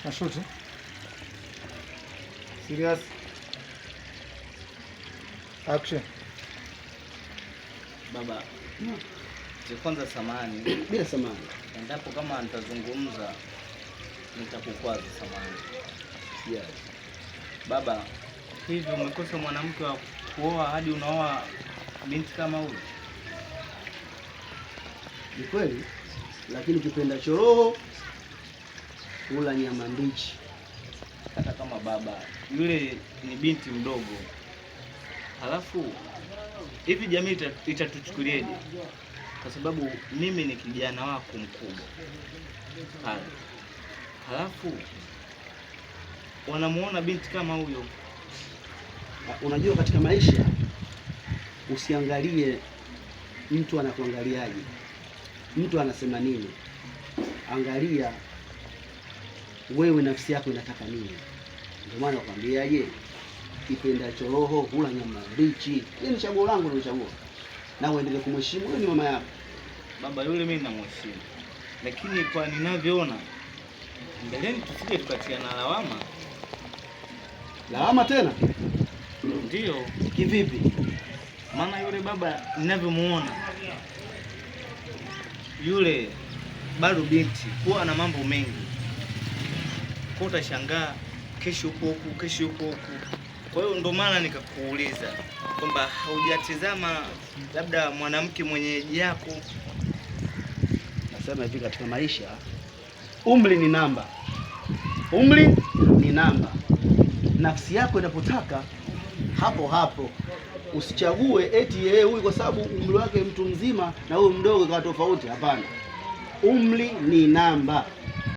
Nashuti. Serious. Action. Baba, kwanza samani. Bila samani. Endapo kama nitazungumza nitakukwaza, samani. Yes. Baba, hivi umekosa mwanamke wa kuoa hadi unaoa binti kama huyu? Ni kweli, lakini kipenda choroho hula nyama mbichi. Hata kama baba, yule ni binti mdogo. Halafu hivi jamii itatuchukulieje? Kwa sababu mimi ni kijana wako mkubwa pale. Halafu wanamuona binti kama huyo. Unajua, katika maisha usiangalie mtu anakuangaliaje, mtu anasema nini. Angalia wewe nafsi yako inataka nini. Ndio maana nakwambiaje, kipenda choroho hula nyama mbichi. Hili ni chaguo langu, ndio chaguo. Na uendelee kumheshimu, wewe ni mama yako. Baba, yule mimi namheshimu, lakini kwa ninavyoona mbeleni tusije tukatiana lawama. Lawama tena? Ndio. Kivipi? Maana yule baba ninavyomuona, yule bado binti, huwa na mambo mengi. Kwa utashangaa kesho huko huko, kesho huko huko. Kwa hiyo ndo maana nikakuuliza kwamba haujatizama labda mwanamke mwenyeji yako. Nasema hivi, katika maisha umri ni namba. Umri ni namba. Nafsi yako inapotaka hapo hapo. Usichague eti yeye huyu kwa sababu umri wake mtu mzima na huyu mdogo kwa tofauti. Hapana. Umri ni namba.